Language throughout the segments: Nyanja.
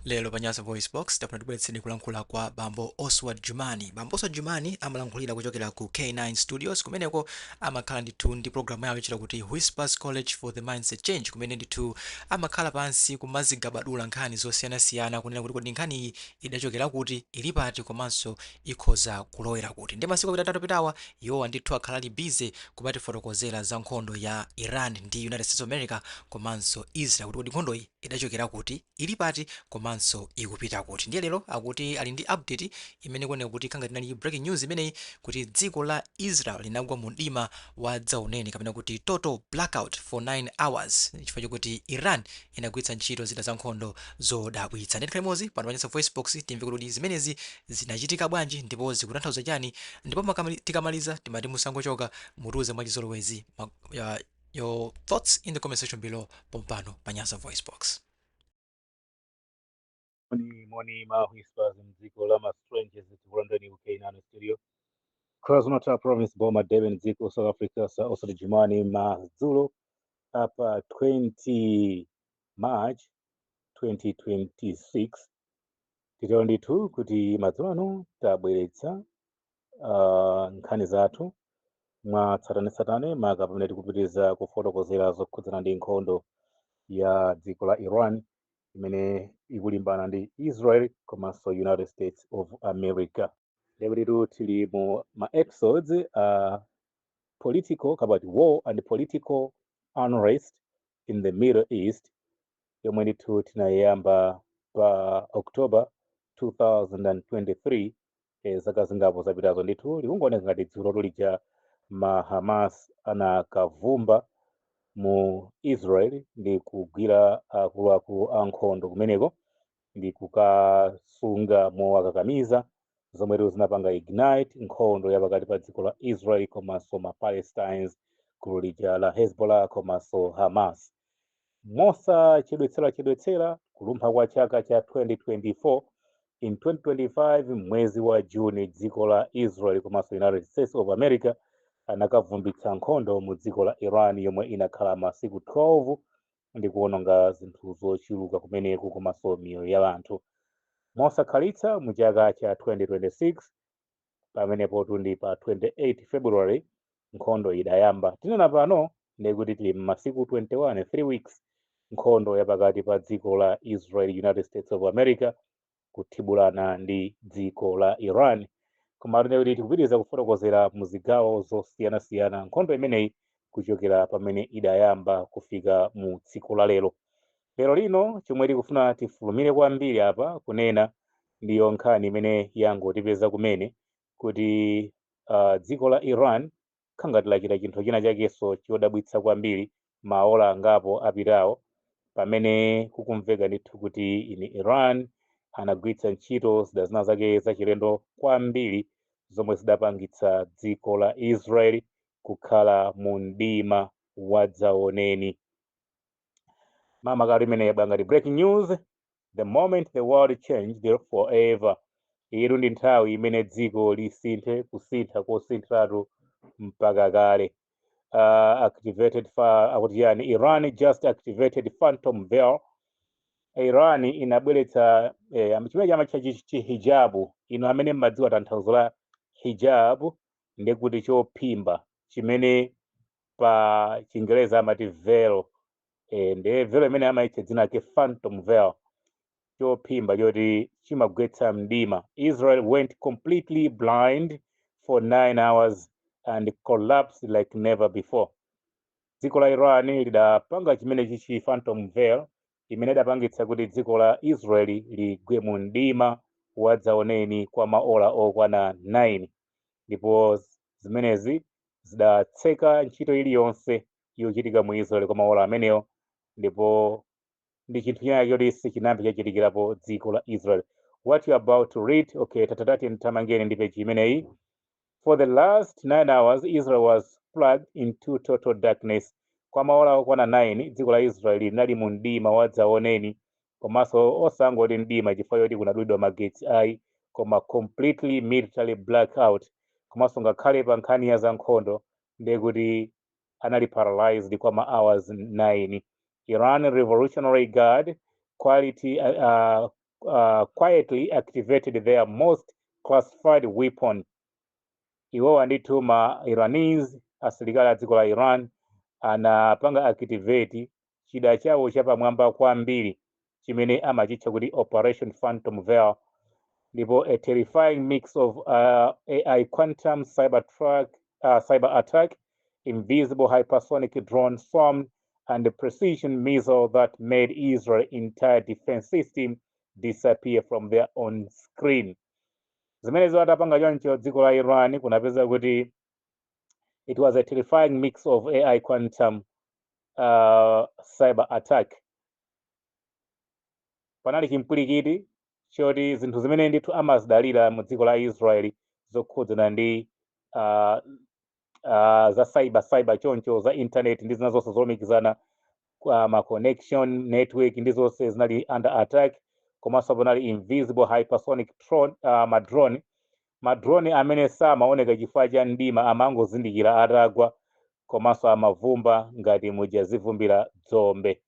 Lelo Panyaza Voice Box tapatibwetseni kulankhula kwa Bambo Oswald Jumani. Bambo Oswald Jumani amalankhulira kuchokera ku K9 Studios kumeneko amakhala ndithu ndi programu yawo ichita kuti Whispers College for the Mindset Change, kumene ndithu amakhala pansi kumazigabadula nkhani zosiyanasiyana kunena kuti kodi nkhani iyi idachokera kuti, ili pati, komanso ikhoza kulowera kuti. Ndi masiku apitatu pitawa iwowa ndithu akhala ali busy kumatifotokozera za nkhondo ya Iran ndi United States of America komanso Israel, kuti kodi nkhondo iyi idachokera kuti, ili pati, komanso ikupita kuti. Ndiye lero akuti ali ndi update imene kuoneka kuti kanga tinali breaking news imeneyi kuti dziko la Israel linagwa mu mdima wa dzauneni kapena kuti total blackout for 9 hours chifukwa chokuti Iran inagwiritsa ntchito zida za nkhondo zodabwitsa. Ndi nkhalimozi pano Panyaza Voice Box timve kuti zimenezi zinachitika bwanji ndipo zikutanthauza chani, ndipo tikamaliza timati musangochoka mutiuze mwachizolowezi your thoughts in the comment section below pompano Panyaza Voice Box. Moni ma Whispers mdziko la ma strangers tikulondeni ku K9 Studio. KwaZulu-Natal Province Boma Durban dziko South Africa sa Oswald Jumani madzulo apa 20 March 2026. Titero ndithu kuti madzulo ano tabweretsa nkhani zathu mwa tsatanetsatane maka pamene tikupitiriza kufotokozera zokhudzana ndi nkhondo ya dziko la Iran imene ikulimbana ndi Israel komanso United States of America. Lero tili mu ma episodes political about war and political unrest in the Middle East, yomwe ndithu tinayamba pa October 2023 zaka zingapo zapitazo. Ndithu likungooneka ngati dzulo lija ma Hamas anakavumba mu Israel ndi kugwira akuluakulu ankhondo kumeneko ndi kukasunga mowakakamiza zomwe zinapanga ignite nkhondo ya pakati pa dziko la Israel komanso ma Palestines, gulu lija la Hezbollah komanso Hamas. Mosachedwetsera kulumpha kwa chaka cha 2024, in 2025 mwezi wa Juni dziko la Israel komanso United States of America anakavumbitsa nkhondo mu dziko la Iran yomwe inakhala masiku 12 ndi kuononga zinthu zochuluka kumeneku komanso miyoyo ya anthu. Mosakhalitsa mu chaka cha 2026 pamenepo tundi pa 28 February nkhondo idayamba. Tinena pano ndikuti tili masiku 21, 3 weeks nkhondo ya pakati pa dziko la Israel, United States of America kuthibulana ndi dziko la Iran. Koma kuti tikupitiriza kufotokozera mu zigawo zosiyanasiyana nkhondo imeneyi kuchokera pamene idayamba kufika mu tsiku la lero. Lero lino chomwe tikufuna tifulumire kwambiri apa kunena ndiyo nkhani imene yangotipeza kumene kuti dziko la Iran khangati lachita chinthu china chakenso chodabwitsa kwambiri maola angapo apitawo, pamene kukumveka ndithu kuti Iran anagwiritsa ntchito zida zina zake zachilendo kwambiri zomwe zidapangitsa dziko la Israel kukhala mu mdima wa dzaoneni. Mama kali imene yabanga ndi breaking news, the moment the world changed forever. Iru ndi nthawi imene dziko lisinthe kusintha kosinthatu mpaka kale. Activated akuti yani Iran just activated phantom veil. Iran inabweretsa chimene chamacha hijabu ino amene mmadziwa tanthauzo la hijabu ndikuti chophimba chimene pa Chingereza amati veil, ndi veil imene amaitcha dzina lake phantom veil, chophimba choti chimagwetsa mdima. Israel went completely blind for 9 hours and collapsed like never before. Dziko la Iran lidapanga chimene chichi phantom veil imene idapangitsa kuti dziko la Israel ligwe mu mdima wa dzaoneni kwa maola okwana 9, ndipo zimenezi zidatseka ntchito iliyonse yochitika mu Israel kwa maola amenewo, ndipo ndi chinthu china choti sichinambe chachitikirapo dziko la Israel. What you are about to read, okay, tatatati ntamangeni ndi peji imeneyi. For the last 9 hours Israel was plunged into total darkness. Kwa maola okwana 9 dziko la Israel linali mu mdima wa dzaoneni, komanso osangoti mdima chifukwa choti kunadulidwa magetsi ayi, koma completely military blackout. Komanso ngakhale pa nkhani ya za nkhondo ndekuti anali paralyzed kwa ma hours 9. Iran Revolutionary Guard quietly activated their most classified weapon. Iwo andithu ma Iranians asilikali a dziko la Iran anapanga activate chida chawo chapamwamba kwambiri chimene amachitcha kuti Operation Phantom Veil, ndipo a terrifying mix of AI quantum cyber attack, invisible hypersonic drone swarm, and a precision missile that made Israel's entire defense system disappear from their own screen. Zimenezo atapanga choncho dziko la Iran kunapeza kuti it was a terrifying mix of AI quantum cyber attack. Panali chimpwirikiti choti zinthu zimene ndithu amazidalira mu dziko la Israeli zokhudzana ndi za cyber choncho za internet ndi zina zonse zolumikizana ma connection network ndi zonse zinali under attack. Komanso panali invisible hypersonic madrone amene samaoneka chifukwa cha mdima amangozindikira atagwa, komanso amavumba ngati muja zivumbira dzombe.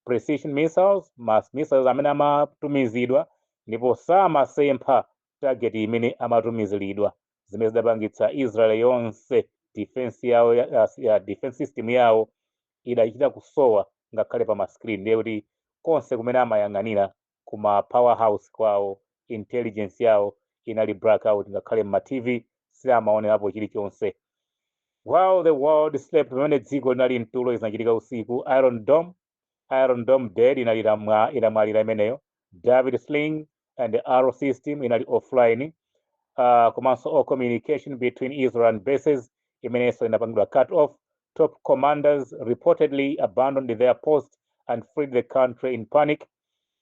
Precision missiles amene amatumizidwa ndipo samasempha target imene amatumiziridwa, zimene zidapangitsa Israel yonse defense yawo ya defense system yawo idachita kusowa ngakhale pa mascreen, ndiye kuti konse kumene amayang'anira kuma powerhouse kwawo intelligence yawo inali blackout, ngakhale ma TV siamaonerapo chilichonse. While the world slept, pamene dziko linali mtulo zinachitika usiku, Iron Dome dead inamwalira imeneyo. David Sling and the Arrow system inali offline. Komanso all communication between Israel and bases imenenso inapangidwa cut off. Top commanders reportedly abandoned their post and fled the country in panic.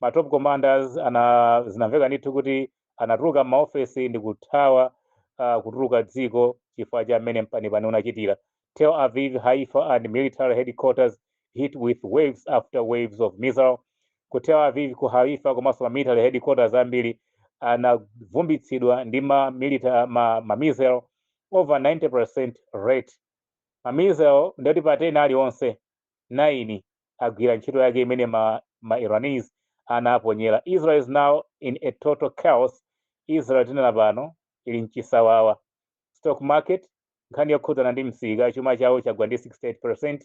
Ma top commanders zinamveka ndithu kuti anatuluka maofesi ndi kuthawa kutuluka dziko chifukwa cha mmene mpanipani unachitira. Tel Aviv, Haifa and military headquarters hit with waves after waves of missile. Ku Tel Aviv, ku Haifa komanso ma military headquarters ambiri anavumbitsidwa ndi ma missile over 90% rate. Ma missile ndoti pa 10 aliwonse 9 agwira ntchito yake imene ma Iranians anaponyera. Israel is now in a total chaos. Israel tinena pano ili mchisawawa. Stock market nkhani yokhudzana ndi msika, chuma chawo chagwa ndi 68%.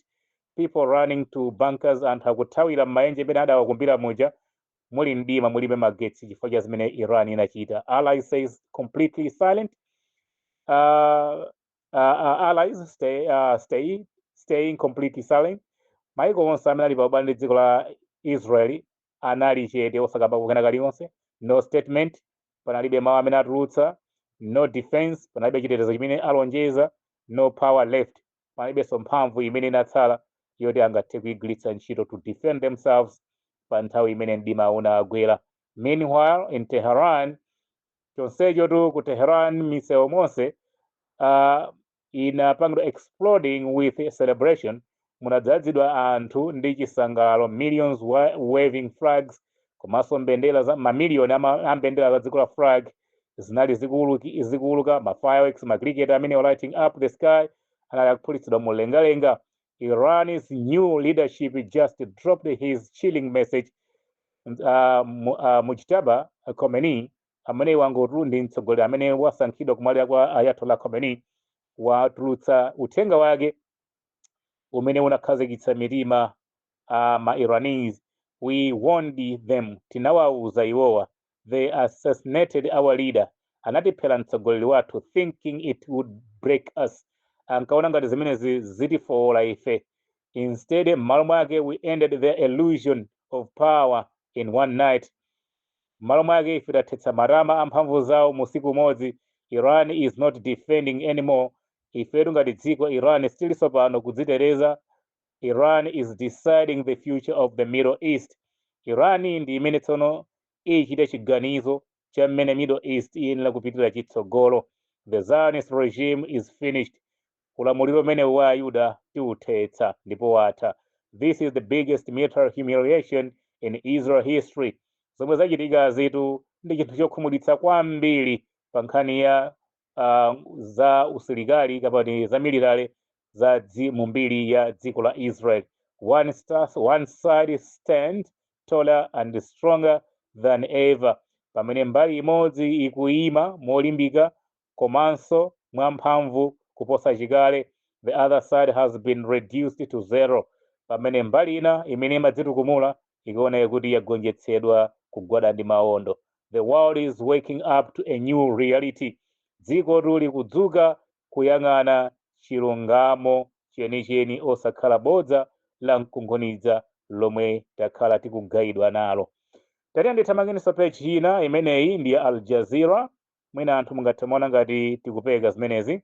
People running to bunkers anthu akuthawira m'maenje amene adawakumbira muja muli mdima mulibe magetsi chifukwa cha zimene Iran inachita. Allies says completely silent. Allies staying completely silent. Maiko onse amene ali pabale ndi dziko la Israeli anali chete osakamba kukana kaliwonse. No statement, panalibe mawu amene atulutsa. No defense, panalibe chitetezo chimene alonjeza. No power left, panalibenso mphamvu imene inatsala yoti angathe kuigwiritsa ntchito to defend themselves pa nthawi imene mdima unagwera. Meanwhile, in Tehran, chonsecho tu ku Tehran misewu monse inapangidwa exploding with a celebration. Munadzadzidwa anthu ndi chisangalalo, millions waving flags, komanso mbendera za mamiliyoni ambendera za dziko la flag zinali zikuuluka, ma fireworks, ma cricket amene lighting up the sky anali akuphulitsidwa mulengalenga. Iran's new leadership just dropped his chilling message. Mujtaba Khomeini amene wangotu ndi mtsogoleri amene wasankhidwa kumwalira kwa Ayatollah Khomeini watulutsa uthenga wake umene unakhazikitsa mitima ma Iranians. We warned them, tinawauza iwowa. They assassinated our leader, anatiphera mtsogoleri wathu, thinking it would break us, ankaona ngati zimenezi zitifowola ife. Instead, m'malo mwake we ended their illusion of power in one night. M'malo mwake ife tathetsa marama amphamvu zawo musiku umodzi. Iran is not defending anymore. Ifetu ngati dziko Iran stilinso pano kudzitereza. Iran is deciding the future of the Middle East. Iran ndi imene tsono ichite chiganizo cha mmene Middle East iyenera kupitira chitsogolo. The Zionist regime is finished. Ulamuliro umene wa Ayuda tiuthetsa ndipo watha. This is the biggest military humiliation in Israel history. Zomwe zachitika zitu ndi chinthu chokhumudwitsa kwambiri pa nkhani ya za usilikali kapani za military za mumbiri ya dziko la Israel. One side stand taller and stronger than ever, pamene mbali imodzi ikuyima molimbika komanso mwamphamvu kuposa chikale. The other side has been reduced to zero, pamene mbali ina imene imadzitukumula ikuoneka kuti yagonjetsedwa kugwada ndi mawondo. The world is waking up to a new reality. Dziko tuli kudzuka kuyang'ana chilungamo chenicheni osakhala bodza la mkunkhuniza lomwe takhala tikugayidwa nalo. Tati ndithamanginso page ina imeneyi ndi ya Al Jazeera, mwina anthu mungathe ngati tikupeka zimenezi.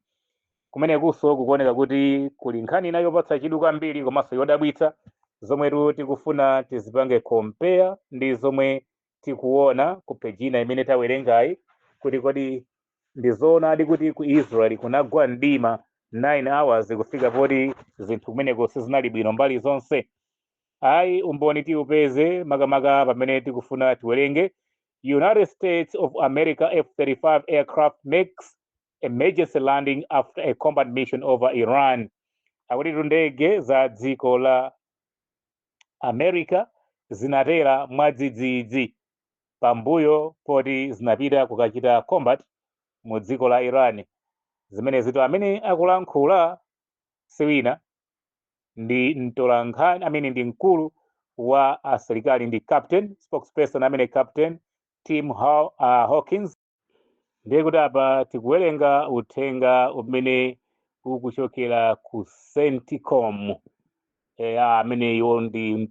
Kumenekuso kukuoneka kuti kuli nkhani ina yopatsa chidwi kwambiri komanso yodabwitsa, zomwe tikufuna tizipange compare ndi zomwe tikuona ku page ina imene tawerengayi, kuti kodi ndizoonadi kuti ku Israel kunagwa mdima 9 hours kufika poti zinthu kumeneko sizinali bwino mbali zonse. Ayi umboni tiupeze makamaka pamene tikufuna tiwerenge. United States of America F-35 aircraft makes emergency landing after a combat mission over Iran. Akuti ndege za dziko la America zinatera mwadzidzidzi pambuyo poti zinapita kukachita combat mu dziko la Iran. Zimene zito amene akulankhula siwina ndi mtolankhani ndi mkulu wa asilikali ndi captain spokesperson amene captain Tim Hawkins. Ndiye kuti apa tikuwerenga uthenga umene ukuchokera ku CENTCOM, amene iwo ndi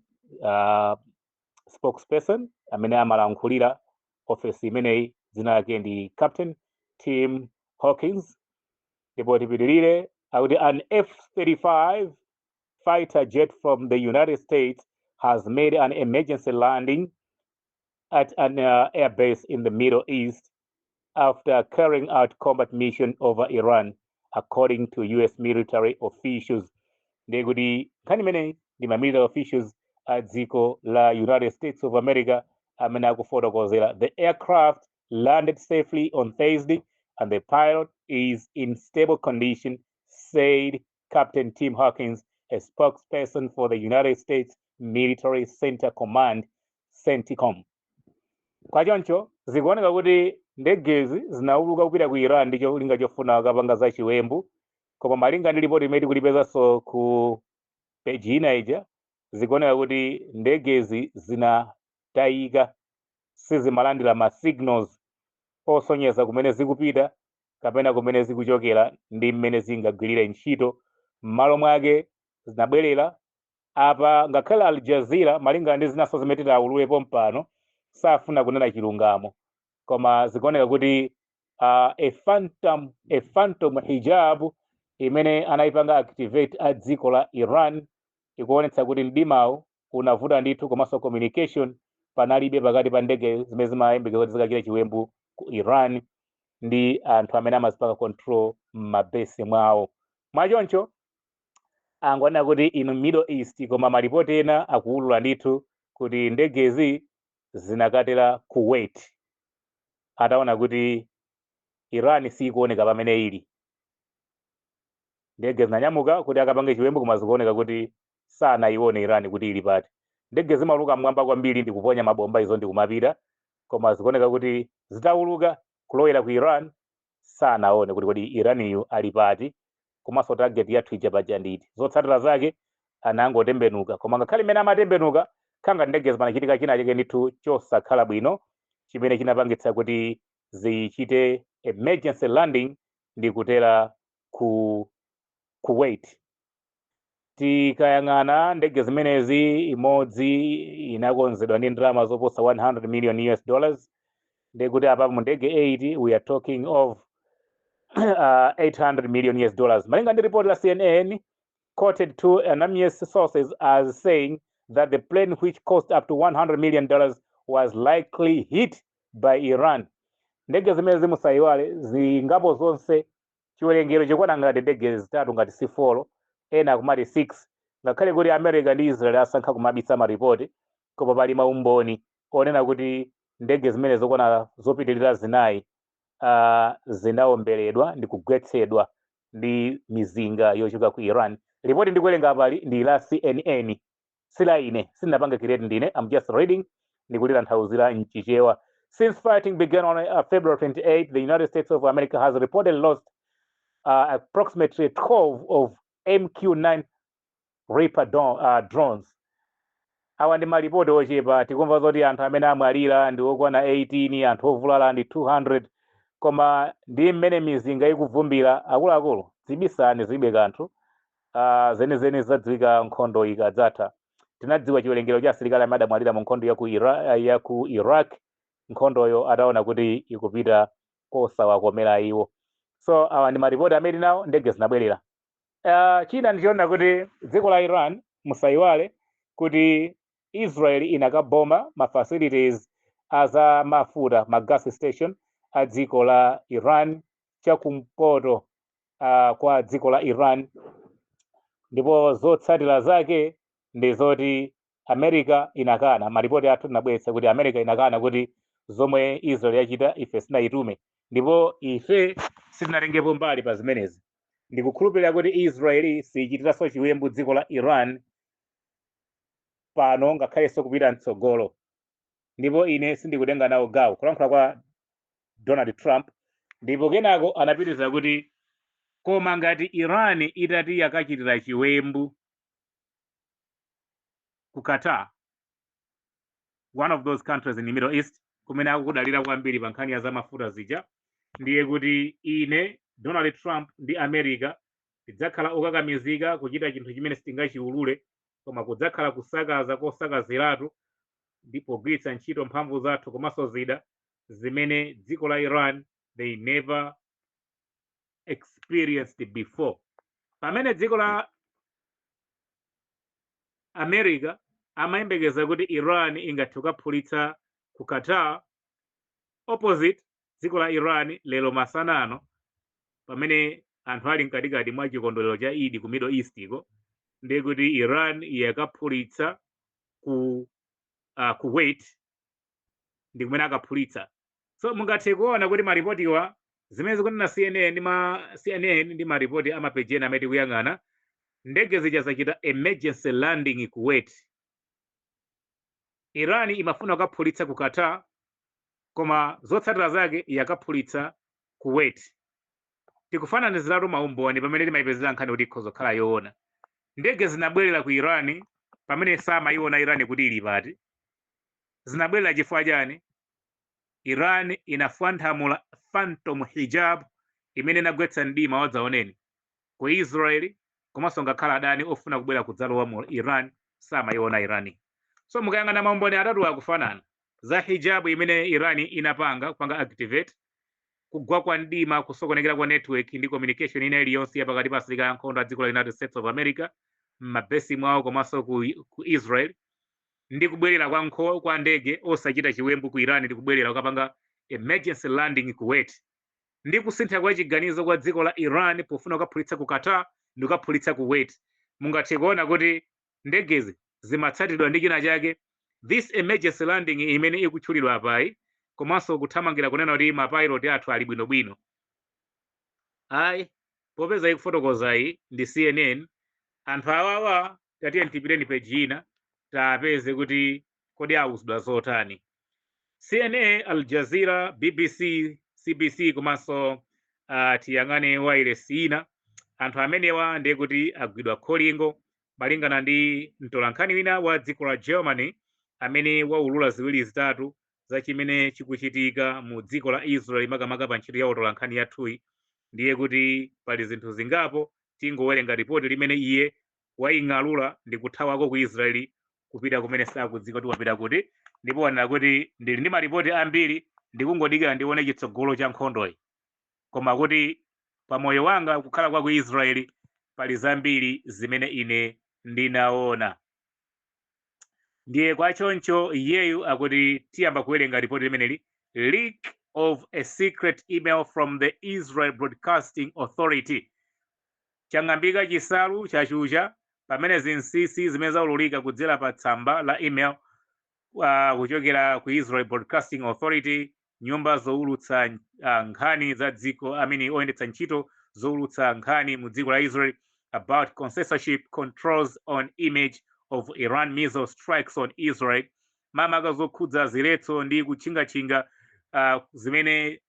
spokesperson amene amalankhulira office imeneyi, dzina lake ndi Captain Tim Hawkins. Ndipo tipitirire akuti an F-35 fighter jet from the United States has made an emergency landing at an airbase in the Middle East after carrying out combat mission over Iran, according to US military officials. Ndiye kuti nkhani imeneyi ndi military officials a dziko la United States of America amene akufotokozera. The aircraft landed safely on Thursday and the pilot is in stable condition, said Captain Tim Hawkins, a spokesperson for the United States Military Center Command, CENTCOM. Kwa choncho zikuoneka kuti ndegezi zinauluka kupita ku Iran ndi cholinga chofuna kapanga za chiwembu, koma malinga ndi ripoti imene tikulipezanso ku page ina ija, zikuoneka kuti ndegezi zinatayika, sizimalandira ma signals osonyeza kumene zikupita kapena kumene zikuchokera ndi mmene zingagwirire ntchito. M'malo mwake zinabwerera apa. Ngakhale Al Jazeera malinga ndi zinaso zimene tiululapo mpano safuna kunena chilungamo, koma zikuoneka kuti a phantom hijab imene anayipanga activate a dziko la Iran ikuonetsa kuti mdimawo unavuta ndithu, komanso communication panalibe pakati pa ndege zimene zimayembekeza kuti zikachita chiwembu ku Iran ndi anthu amene amazipanga control m'mabesi mwawo. Mwachoncho angonena kuti in Middle East, koma malipoti ena akuulula ndithu kuti ndegezi zinakatera Kuwait. Ataona kuti Iran sikuoneka pamene ili, ndege zinanyamuka kuti akapange chiwembu, koma zikuoneka kuti sanaione Iran kuti ili pati. Ndege zimauluka mwamba kwambiri ndi kuponya mabomba izo ndi kumapita, koma zikuoneka kuti zitauluka kulowera ku Iran sanaone kuti kodi Iraniyo ali pati, komanso target yathu ija paja nditi. Zotsatira zake anangotembenuka, koma ngakhale imene amatembenuka khanga ndege zimanachitika china chake ndithu chosakhala bwino chimene chinapangitsa kuti zichite emergency landing ndi kutera ku Kuwait. Tikayang'ana ndege zimenezi, imodzi inakonzedwa ndi ndalama zoposa $100 million, ndi kuti apa mu ndege 8 we are talking of $800 million. Malinga ndi report la CNN quoted two anonymous sources as saying that the plane, which cost up to $100 million, was likely hit by Iran. Ndege zimene zimusayiwale zingapo zonse chiwerengero chikwana ngati ndege zitatu ngati C4 ena kumati 6, ngakhale kuti America ndi Israel asankha kumabisa maripoti, koma pali maumboni onena kuti ndege zimene zokwana zopitirira zinayi zinaomberedwa ndi kugwetsedwa ndi mizinga yochoka ku Iran. Ripoti ndikuwerenga pali ndi la CNN, sila ine, sinapanga kireti ndine, I'm just reading ndikulitanthauzira mchichewa. Since fighting began on February 28, the United States of America has reportedly lost approximately 12 of MQ-9 Reaper drones. Awa ndi malipoti ochepa, tikumva zoti anthu amene amwalira ndi okwana 18, anthu ovulala ndi 200, koma ndi mmene mizinga ikuvumbira akuluakulu zibisani zilibe kanthu. Zenizeni zadziwika nkhondo ikadzatha. Tinadziwa chiwerengero cha asilikali amene adamwalira mu nkhondo ya ku Iraq, nkhondoyo ataona kuti ikupita kosawakomera iwo. So awa ndi maripoti amene nawo ndege zinabwerera. China ndichiona kuti dziko la Iran musayiwale kuti Israel inakaboma ma facilities aza mafuta ma gas station a dziko la Iran chakumpoto kwa dziko la Iran, ndipo zotsatira zake ndi zoti America inakana. Maripoti athu tinabweretsa kuti America inakana kuti zomwe Israel yachita ife sinayitume, ndipo ife sitinatengepo mbali pa zimenezi. Ndikukhulupirira kuti Israel sichitiranso chiwembu dziko la Iran pano ngakhalenso kupita mtsogolo, ndipo ine sindikutenga nawo gawo kulankhula kwa Donald Trump. Ndipo kenako anapitiriza kuti koma ngati Iran itati yakachitira chiwembu ku Qatar, one of those countries in the Middle East, kumene akukudalira kwambiri pa nkhani ya zamafuta zija, ndiye kuti ine Donald Trump ndi America tidzakhala okakamizika kuchita chinthu chimene sitingachiulule, koma kudzakhala kusakaza kosakaziratu ndipo kugwiritsa ntchito mphamvu zathu komanso zida zimene dziko la Iran they never experienced before. Pamene dziko la America amayembekeza kuti Iran ingathe kukaphulitsa ku Qatar, opposite dziko la Iran lero masanano pamene anthu ali mkatikati mwa chikondwerero cha Eid ku Middle East iko, ndiye kuti Iran yakaphulitsa ku Kuwait, ndi kumene akaphulitsa. So mungathe kuona kuti maripotiwa zimene zikunena CNN ndi maripoti amapejena amene tikuyang'ana, ndege zija zachita emergency landing Kuwait. Iran imafuna kukaphulitsa ku Qatar, koma zotsatira zake yakaphulitsa Kuwait. Tikufananiziratu maumboni pamene timayipezera nkhani kuti ikhoza kukhala yoona. Ndege zinabwerera ku Iran pamene samayiona Iran kuti ili pati. Zinabwerera chifukwa chani? Iran inafanthamula phantom hijab imene inagwetsa mdima wadzaoneni ku Israeli, komanso ngakhala adani ofuna kubwera kudzalowa mu Iran samayiona Iran. So mukayang'ana maumboni atatu akufanana za hijab imene Iran inapanga kupanga activate, kugwa kwa mdima, kusokonekera kwa network ndi communication ina iliyonse ya pakati pa asilikali ankhondo a dziko la United States of America m'mabesi mwawo komanso ku Israel, ndi kubwerera kwa ndege osachita chiwembu ku Iran ndi kubwerera kukapanga emergency landing Kuwait, ndi kusintha kwa chiganizo kwa dziko la Iran pofuna kukaphulitsa ku Qatar ndi kukaphulitsa Kuwait. Mungathe kuona kuti ndegezi zimatsatidwa ndi china chake. This emergency landing imene ikutchulidwa apayi, komanso kuthamangira kunena kuti mapilot athu ali bwinobwino. Ayi, popeza ikufotokozayi ndi CNN, anthu awawa tatiye tipiteni peji ina tapeze kuti kodi awuzidwa zotani. CNN, Al Jazeera, BBC, CBC komanso tiyang'ane wireless ina, anthu amenewa ndiye kuti agwidwa kholingo malingana ndi mtolankhani wina wa dziko la Germany amene waulula ziwiri zitatu za chimene chikuchitika mu dziko la Israel makamaka pa ntchito ya utolankhani yathuyi. Ndiye kuti pali zinthu zingapo tingowerenga ripoti limene iye waing'alula ndi kuthawako ku Israeli kupita kumene sakudziwa kuti wapita kuti, ndipo wanena kuti ndili ndi maripoti ambiri ndikungodikira ndione chitsogolo cha nkhondoyi, koma kuti pamoyo wanga kukhala kwa ku Israeli pali zambiri zimene ine ndinaona. Ndiye kwa choncho iyeyu akuti tiyamba kuwerenga ripoti limeneli, leak of a secret email from the Israel Broadcasting Authority. Chang'ambika chisalu chachucha pamene zinsinsi zimene zaululika kudzera pa tsamba la email kuchokera ku Israel Broadcasting Authority, nyumba zoulutsa nkhani za dziko oyendetsa ntchito zoulutsa nkhani mu dziko la Israel, about censorship controls on image of Iran missile strikes on Israel, makamaka zokhudza ziletso ndi kutchingatchinga zimene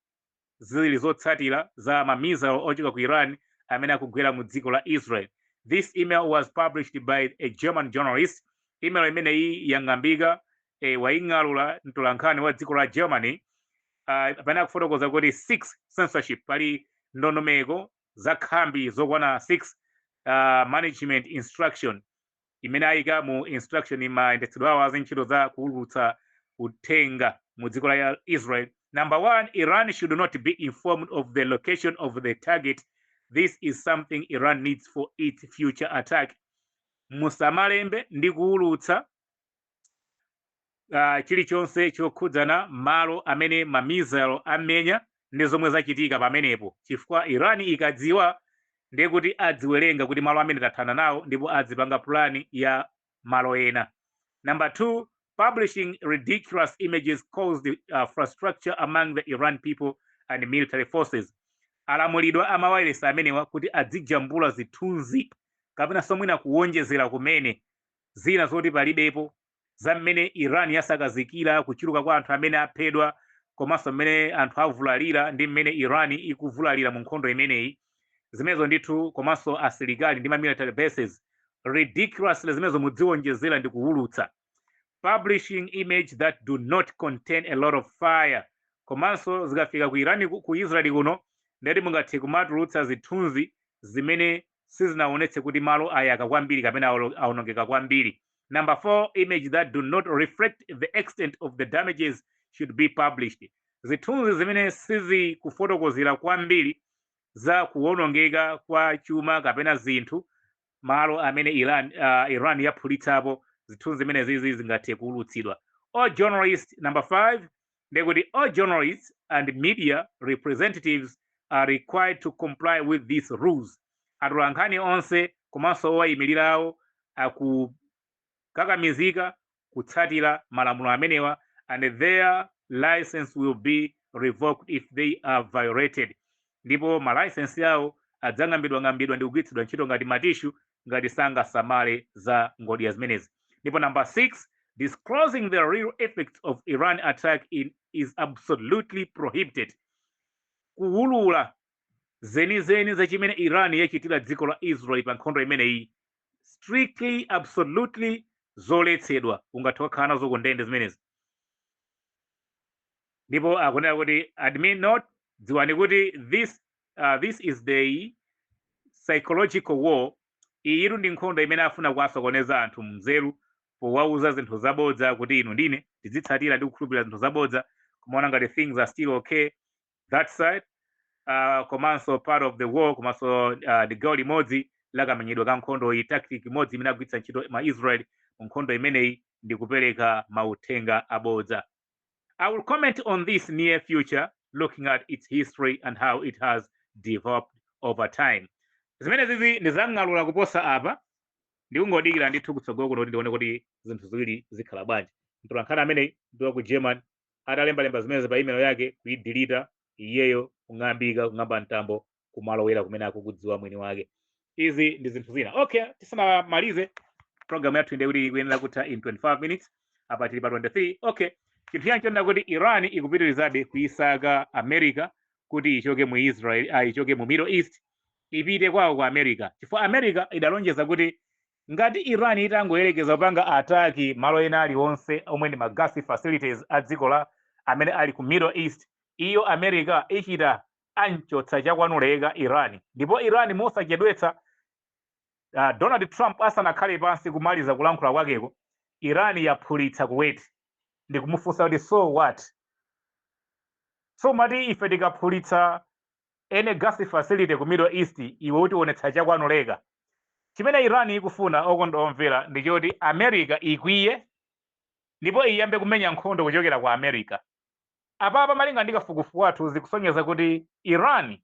zili zotsatira za mamizalo ochoka ku Iran amene akugwera mu dziko la Israel. This email was published by a German journalist. Email imeneyi yang'ambika waing'alula mtolankhani wa dziko la Germany pamene akufotokoza kuti 6 censorship pali ndondomeko za khambi zokwana 6 management instruction imene ayika mu instruction mayendetsedwe awo azintchito za kuwulutsa uthenga mu dziko la Israel. Number 1, Iran should not be informed of the location of the target. This is something Iran needs for its future attack. Musamalembe ndi kuwulutsa chilichonse chokhudzana malo amene mamizalo amenya ndi zomwe zachitika pamenepo, chifukwa Iran ikadziwa ndiye kuti adziwerenga kuti malo amene tathana nawo ndipo adzipanga plani ya malo ena. Number 2, publishing ridiculous images caused frustration among the Iran people and military forces. Alamulidwa amawayilesa amenewa kuti adzijambula zithunzi kapena somwina kuwonjezera kumene zina zoti palibepo za mmene Iran yasakazikira kuchuluka kwa anthu amene aphedwa komanso mmene anthu avulalira ndi mmene Iran ikuvulalira mu nkhondo imeneyi. Zimenezo ndithu komanso asilikali ndi military bases ridiculously zimenezo mudziwonjezera ndi kuwulutsa. Publishing image that do not contain a lot of fire. Komanso zikafika ku Iran ku Israel kuno ndeti mungathe kumatulutsa zithunzi zimene sizinaonetse kuti malo ayaka kwambiri kapena aonongeka kwambiri. Number 4, image that do not reflect the extent of the damages should be published. Zithunzi zimene sizikufotokozera kwambiri za kuonongeka kwa chuma kapena zinthu malo amene Iran yaphulitsapo, zithunzi zimene zizi zingathe kuwulutsidwa. All journalists, number 5, ndekuti all journalists and media representatives are required to comply with these rules. Atolankhani onse komanso owayimirirawo akukakamizika kutsatira malamulo amenewa, and their license will be revoked if they are violated. Ndipo malicense yawo adzang'ambidwa ndi kugwiritsidwa ntchito ngati matishu ngati sangasamale za ngodya zimenezi. Ndipo number 6, disclosing the real effects of Iran attack is absolutely prohibited. Kuwulula zenizeni za chimene Iran yachitira dziko la Israel pa nkhondo imeneyi strictly, absolutely zoletsedwa, ungathe kukhala nazo ku ndende zimenezi. Ndipo akunena kuti admit not, dziwani kuti this is the psychological war. Iyi ndi nkhondo imene afuna kuwasokoneza anthu mnzeru powauza zinthu zabodza kuti inu ndine tizitsatira ndi kukhulupirira zinthu zabodza, kumaona ngati things are still okay that side. Komanso part of the war, komanso the gawo limodzi lakamenyedwa ka nkhondo iyi, tactic imodzi imene agwiritsa ntchito ma Israel mu nkhondo imeneyi ndi kupereka mauthenga abodza. I will comment on this near future, looking at its history and how it has developed over time. Zimene zizi ndizang'alula kuposa apa, ndikungodikira ndithu kutsogolo kuno kuti ndione kuti zinthu ziwiri zikhala bwanji. Mtolankhani ameneyi ndiwa ku German atalembalemba zimene pa email yake kuidilita iyeyo kung'ambika kung'amba mtambo kumalowera kumene akukudziwa mwini wake. Izi ndi zinthu zina. Okay, tisanamalize program yathu ndi kuti ikuyenera kutha in 25 minutes, apa tili pa 23. Okay, chinthu chancho ndi kuti Iran ikupitirizabe kuyisaka America kuti ichoke mu Israel, ichoke mu Middle East, ipite kwawo ku America. Chifukwa America idalonjeza kuti ngati Iran itangoyerekeza kupanga ataki malo ena aliwonse omwe ndi gas facilities a dziko la amene ali ku Middle East, iyo America ichita anchotsa chakwanuleka Iran. Ndipo Iran mosachedwetsa Donald Trump asanakhale pansi kumaliza kulankhula kwakeko, Iran yaphulitsa Kuwait ndi kumufunsa kuti so what? So mati ife tikaphulitsa ene gas facility ku Middle East, iwe kuti uonetsa chakwanuleka. Chimene Iran ikufuna okondomvera ndi choti America ikwiye ndipo iyambe kumenya nkhondo kuchokera kwa America. Apapa malinga ndi kafukufuku athu zikusonyeza kuti Iran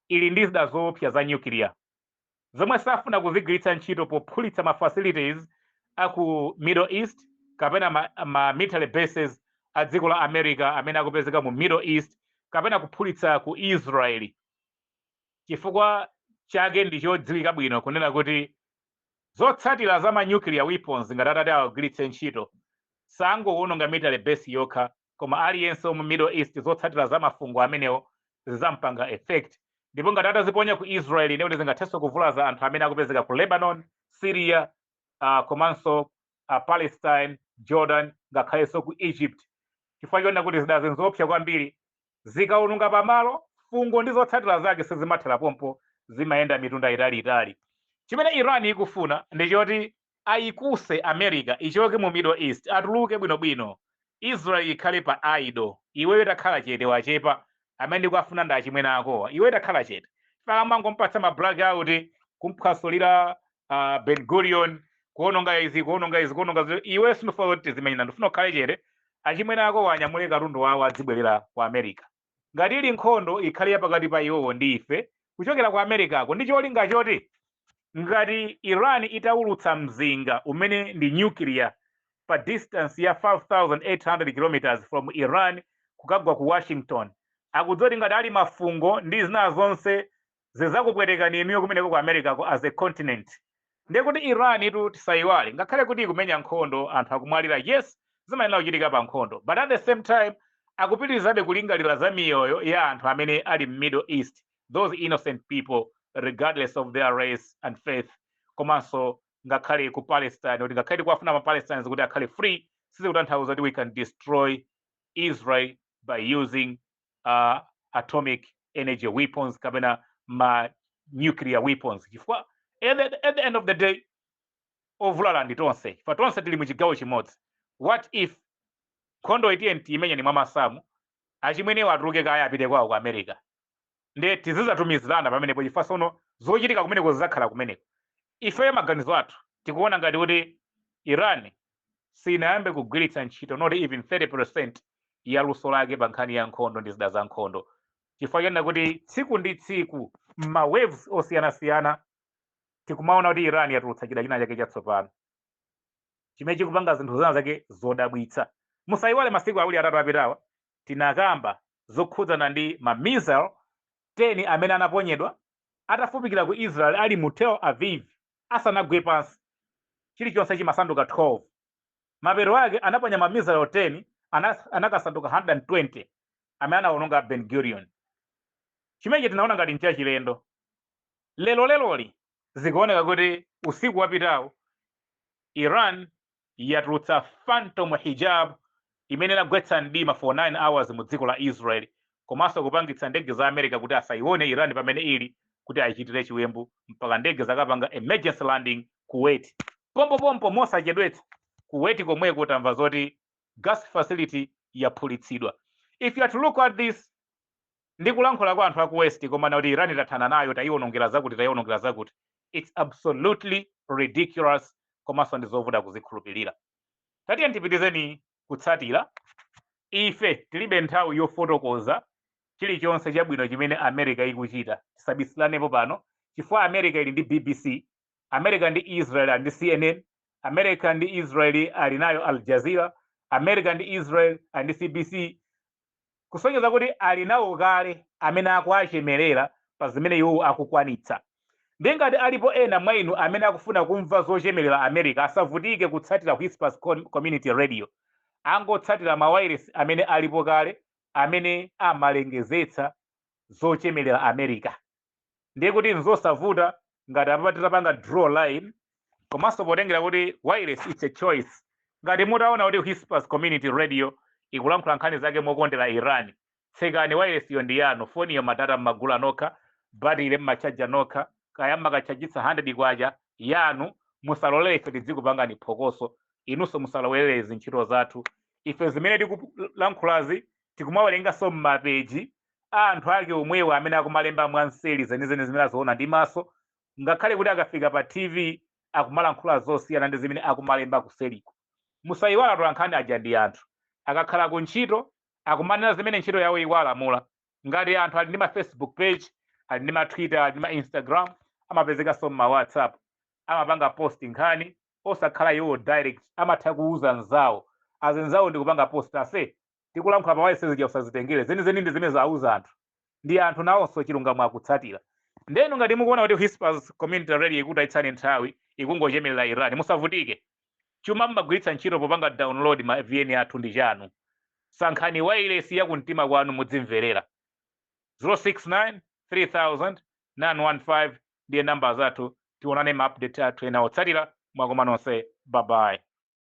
ili ndi zida zoopsa za nuclear zomwe safuna kuzigwiritsa ntchito pophulitsa ma facilities aku Middle East kapena ma military bases a dziko la America amene akupezeka mu Middle East kapena kuphulitsa ku Israel. Chifukwa chake ndi chodziwika bwino kunena kuti zotsatira za ma nuclear weapons ngati atati awagwiritse ntchito sangoononga military base yokha koma aliyense mu Middle East zotsatira za mafungo amenewo zizampanga effect. Ndipo ngati ataziponya ku Israel ndikuti zingathenso kuvulaza anthu amene akupezeka ku Lebanon, Syria, komanso Palestine, Jordan, ngakhalenso ku Egypt. Chifukwa chonena kuti zidazi nzopsa kwambiri, zikaononga pamalo fungo ndi zotsatira zake sizimathera pompo, zimayenda mitunda italiitali. Chimene Iran ikufuna ndi choti ayikuse America ichoke mu Middle East, atuluke bwinobwino, Israel ikhale pa idle. Iweyo takhala chete wachepa, amene ndikuafuna ndi achimwene akowa, iweyo takhala chete. Amangompatsa ma blackout, kumphwasulira Ben Gurion, kuononga izi, iwe sinofuna kuti zimenyana, ndifuna ukhale chete, achimwene akowa anyamule katundu wawo adzibwerera ku America. Ngati ili nkhondo ikhale pakati pa iwowo ndi ife, kuchokera ku America ako ndi cholinga choti ngati Iran itaulutsa mzinga umene ndi nuclear pa distance ya 5,800 kilometers from Iran kukagwa ku Washington, akudzoti ngati ali mafungo ndi zina zonse zizakupwetekani inuyo kumeneko ku America ko as a continent. Ndiye kuti Iran itu tisayiwale, ngakhale kuti ikumenya nkhondo anthu akumwalira, yes, zimayenera kuchitika pa nkhondo, but at the same time akupitirizabe kulingalira za miyoyo ya anthu amene ali mu Middle East, those innocent people regardless of their race and faith. Komanso ngakhale ku Palestine, kuti ngakhale kuwafuna ma Palestinians kuti akhale free, sizikutanthauza kuti we can destroy Israel by using atomic energy weapons kapena ma nuclear weapons. Chifukwa at the end of the day ovulala ndi tonse, chifukwa tonse tili mu chigawo chimodzi. What if nkhondo iti imenya ni mwa masamu achimwenewo atuluke kaya apite kwawo ku America? Ndiye tizizatumizirana pamenepo, chifukwa sono zochitika kumeneko zizakhala kumeneko. Ifeyo maganizo athu tikuona ngati kuti Iran sinayambe kugwiritsa ntchito not even 30% ya luso lake pa nkhani ya nkhondo ndi zida za nkhondo, chifukwa chonena kuti tsiku ndi tsiku ma waves osiyanasiyana tikumaona kuti Iran yatulutsa chida china chake chatsopano chimene chikupanga zinthu zina zake zodabwitsa. Musayiwale masiku awiri atatu apitawa tinakamba zokhudzana ndi ma missile 10 amene anaponyedwa atafupikira ku Israel ali mu Tel Aviv asanagwe pansi, chilichonse chimasanduka 12. Mapeto ake anaponya ma missile 10 anakasanduka 120 amene anaononga Ben Gurion. Chimenechi tinaona ngati nchachilendo. Leloli zikuoneka kuti usiku wapitawo Iran yatulutsa Phantom hijab imene inagwetsa mdima for 9 hours mu dziko la Israel, komanso kupangitsa ndege za America kuti asayione Iran pamene ili kuti ayichitire chiwembu mpaka ndege zakapanga emergency landing Kuwait. Pompo mosachedwetsa Kuwait komweko tamva zoti gas facility yaphulitsidwa. If you are to look at this, ndikulankhula kwa anthu aku West koma kuti Iran itathana nayo tayiwonongera zakuti, it's absolutely ridiculous, komanso ndi zovuta kuzikhulupirira. Tatiye tipitizeni kutsatira. Ife tilibe nthawi yofotokoza chilichonse chabwino chimene America ikuchita, tisabisiranepo pano, chifukwa America ili ndi BBC, America ndi Israel ali ndi CNN, America ndi Israel ali nayo Al Jazeera, America ndi Israel ali ndi CBC, kusonyeza kuti ali nawo kale amene akuachemerera pa zimene iwo akukwanitsa. Ndi ngati alipo ena mwa inu amene akufuna kumva zochemerera America asavutike kutsatira Whispers Community Radio, angotsatira ma wireless amene alipo kale amene amalengezetsa zochemerera America. Ndiye kuti nzosavuta ngati apapatira panga draw line, komanso potengera kuti wireless it's a choice. Ngati mutaona kuti Whispers Community Radio ikulankhula nkhani zake mokondera Iran, tsekani wireless iyo ndi yanu, foni yo matata mmagula nokha, battery mmachaja nokha, kaya makachajitsa 100 kwaja yanu, musalolere ife tizikupangani phokoso, inunso musalowere zintchito zathu. Ife zimene tikulankhulazi tikumawerenganso mmapeji anthu ake omwewo amene akumalemba mwanseli zenizeni zimene azoona ndi maso, ngakhale kuti akafika pa TV akumalankhula zosiyana ndi zimene akumalemba kuseliko. Musayiwala tolankhani aja ndi anthu akakhala ku ntchito akumanena zimene ntchito yawo ikuwalamula. Ngati anthu ali ndi ma Facebook page, ali ndi ma Twitter, ali ndi ma Instagram, amapezekanso ma WhatsApp, amapanga post nkhani osakhala iwo direct, amatha kuuza nzawo azenzawo ndi kupanga post ase tikulankhula pa wireless zija usazitengere zenizeni ndi zimene zauza anthu, ndi anthu nawonso chilungamo akutsatira. Ndenu ngati mukuona kuti Whispers Community Radio ikutayitsani nthawi ikungochemerera Iran, musavutike. chuma mmagwiritsa ntchito popanga download ma VN athu ndi chanu. Sankhani wireless ya kumtima kwanu mudzimverera. 069 3000 915 ndiye namba zathu. Tionane ma update athu ena otsatira. Mwakoma nonse. Bye bye.